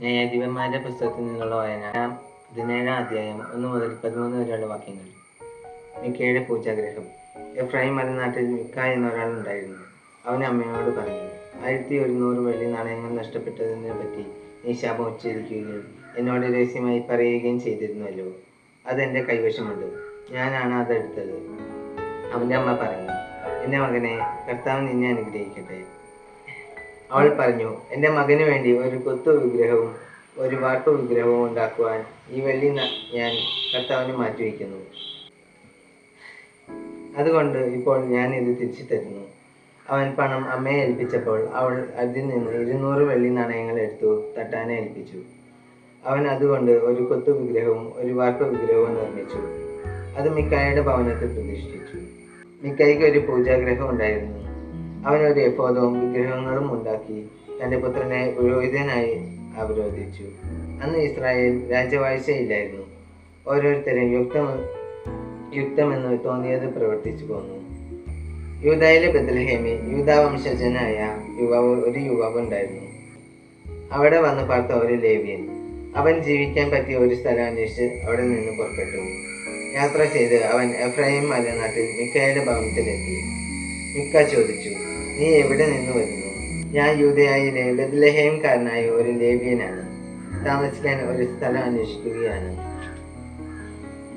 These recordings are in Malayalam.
ന്യായാധിപന്മാരുടെ പുസ്തകത്തിൽ നിന്നുള്ള വായന 17 അധ്യായം 1 മുതൽ 13 വരെയുള്ള വാക്യങ്ങൾ. മിക്കയുടെ പൂജാഗ്രഹം. എഫ്രൈം മലനാട്ടിൽ മിക്ക എന്നൊരാൾ ഉണ്ടായിരുന്നു. അവൻ അമ്മയോട് പറഞ്ഞു, 1100 വെള്ളി നാണയങ്ങൾ നഷ്ടപ്പെട്ടതിനെ പറ്റി നീ ശാപം ഉച്ചരിക്കുകയും എന്നോട് രഹസ്യമായി പറയുകയും ചെയ്തിരുന്നല്ലോ. അതെൻ്റെ കൈവശമുണ്ട്, ഞാനാണ് അതെടുത്തത്. അവൻ്റെ അമ്മ പറഞ്ഞു, എൻ്റെ മകനെ, കർത്താവ് നിന്നെ അനുഗ്രഹിക്കട്ടെ. അവൾ പറഞ്ഞു, എൻ്റെ മകന് വേണ്ടി ഒരു കൊത്തു വിഗ്രഹവും ഒരു വാർപ്പ് വിഗ്രഹവും ഉണ്ടാക്കുവാൻ ഈ വെള്ളി ഞാൻ കർത്താവിന് മാറ്റിവെക്കുന്നു. അതുകൊണ്ട് ഇപ്പോൾ ഞാൻ ഇത് തിരിച്ചു തരുന്നു. അവൻ പണം അമ്മയെ ഏൽപ്പിച്ചപ്പോൾ അവൾ അതിൽ നിന്ന് 200 വെള്ളി നാണയങ്ങൾ എടുത്തു തട്ടാനെ ഏൽപ്പിച്ചു. അവൻ അതുകൊണ്ട് ഒരു കൊത്തു വിഗ്രഹവും ഒരു വാർപ്പ് വിഗ്രഹവും നിർമ്മിച്ചു. അത് മിക്കായുടെ ഭവനത്തിൽ പ്രതിഷ്ഠിച്ചു. മിക്കായ്ക്ക് ഒരു പൂജാഗ്രഹം ഉണ്ടായിരുന്നു. അവൻ ഒരു എഫോദവും വിഗ്രഹങ്ങളും ഉണ്ടാക്കി തൻ്റെ പുത്രനെ പുരോഹിതനായി അവരോധിച്ചു. അന്ന് ഇസ്രായേൽ രാജവാഴ്ചയില്ലായിരുന്നു. ഓരോരുത്തരും യുക്തമെന്ന് തോന്നിയത് പ്രവർത്തിച്ചു പോന്നു. യൂദായിലെ ബെത്ലഹേമിൽ യൂദാ വംശജനായ ഒരു യുവാവ് ഉണ്ടായിരുന്നു. അവിടെ വന്ന് പാർത്ത ഒരു ലേവ്യൻ. അവൻ ജീവിക്കാൻ പറ്റിയ ഒരു സ്ഥലം അന്വേഷിച്ച് അവിടെ നിന്ന് പുറപ്പെട്ടു. യാത്ര ചെയ്ത് അവൻ എഫ്രൈം മലനാട്ടിൽ മിക്കയുടെ ഭവനത്തിലെത്തി. മിക്ക ചോദിച്ചു, നീ എവിടെ നിന്ന് വരുന്നു? ഞാൻ യൂദയായിലെ ബെത്ലഹേംകാരനായ ഒരു ലേവ്യനാണ്. താമസിക്കാൻ ഒരു സ്ഥലം അന്വേഷിക്കുകയാണ്.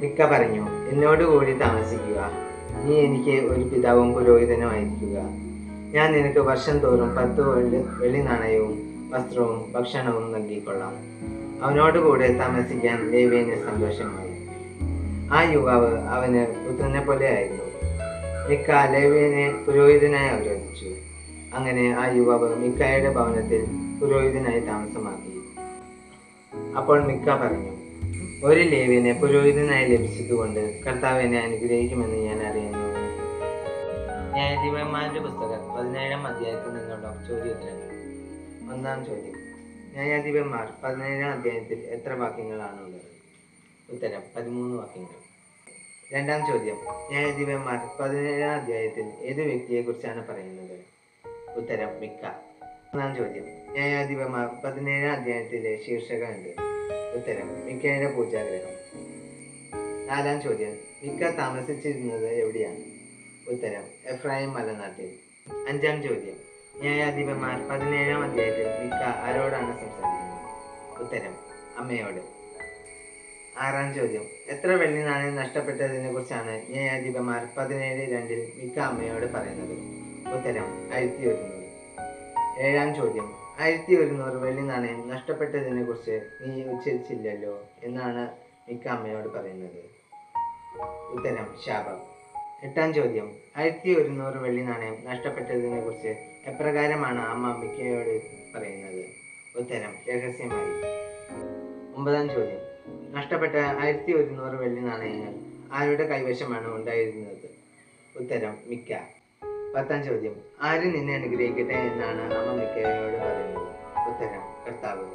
മിക്ക പറഞ്ഞു, എന്നോടുകൂടി താമസിക്കുക. നീ എനിക്ക് ഒരു പിതാവും പുരോഹിതനുമായിരിക്കുക. ഞാൻ നിനക്ക് വർഷം തോറും 10 വെള്ളി നാണയവും വസ്ത്രവും ഭക്ഷണവും നൽകിക്കൊള്ളാം. അവനോടുകൂടെ താമസിക്കാൻ ലേവ്യന് സന്തോഷമായി. ആ യുവാവ് അവന് പുത്രനെ പോലെ ആയിരുന്നു. മിക്ക ലേവ്യനെ പുരോഹിതനായി അവരോധിച്ചു. അങ്ങനെ ആ യുവാവ് മിക്കായുടെ ഭവനത്തിൽ പുരോഹിതനായി താമസമാക്കി. അപ്പോൾ മിക്ക പറഞ്ഞു, ഒരു ലേവ്യനെ പുരോഹിതനായി ലഭിച്ചതുകൊണ്ട് കർത്താവ് എന്നെ അനുഗ്രഹിക്കുമെന്ന് ഞാൻ അറിയുന്നു. ന്യായാധിപന്മാരുടെ പുസ്തകം 17 അധ്യായത്തിൽ നിന്നുള്ള ചോദ്യോത്തരങ്ങൾ. ഒന്നാം ചോദ്യം, ന്യായാധിപന്മാർ 17 അധ്യായത്തിൽ എത്ര വാക്യങ്ങളാണുള്ളത്? ഉത്തരം 13 വാക്യങ്ങൾ. രണ്ടാം ചോദ്യം, ന്യായാധിപന്മാർ 17 അധ്യായത്തിൽ ഏത് വ്യക്തിയെക്കുറിച്ചാണ് പറയുന്നത്? ഉത്തരം മിക്ക. മൂന്നാം ചോദ്യം, ന്യായാധിപന്മാർ 17 അധ്യായത്തിലെ ശീർഷകം എന്ത്? ഉത്തരം മിക്കയുടെ പൂജാഗ്രഹം. നാലാം ചോദ്യം, മിക്ക താമസിച്ചിരുന്നത് എവിടെയാണ്? ഉത്തരം എഫ്രൈം മലനാട്ടിൽ. അഞ്ചാം ചോദ്യം, ന്യായാധിപന്മാർ 17 അധ്യായത്തിൽ മിക്ക ആരോടാണ് സംസാരിക്കുന്നത്? ഉത്തരം അമ്മയോട്. ആറാം ചോദ്യം, എത്ര വെള്ളി നാണയം നഷ്ടപ്പെട്ടതിനെ കുറിച്ചാണ് ന്യായാധിപന്മാർ 17:2 മിക്ക അമ്മയോട് പറയുന്നത്? ഉത്തരം 1100. ഏഴാം ചോദ്യം, 1100 വെള്ളി നാണയം നഷ്ടപ്പെട്ടതിനെ കുറിച്ച് നീ ഉച്ചരിച്ചില്ലല്ലോ എന്നാണ് മിക്ക അമ്മയോട് പറയുന്നത്? ഉത്തരം ശാപം. എട്ടാം ചോദ്യം, 1100 വെള്ളി നാണയം നഷ്ടപ്പെട്ടതിനെ കുറിച്ച് എപ്രകാരമാണ് അമ്മ മിക്കയോട് പറയുന്നത്? ഉത്തരം രഹസ്യമായി. ഒമ്പതാം ചോദ്യം, നഷ്ടപ്പെട്ട 1100 വെള്ളി നാണയങ്ങൾ ആരുടെ കൈവശമാണ് ഉണ്ടായിരുന്നത്? ഉത്തരം മിക്ക. പത്താം ചോദ്യം, ആര് നിന്നെ അനുഗ്രഹിക്കട്ടെ എന്നാണ് അമ്മ മിക്കയോട് പറയുന്നത്? ഉത്തരം കർത്താവ്.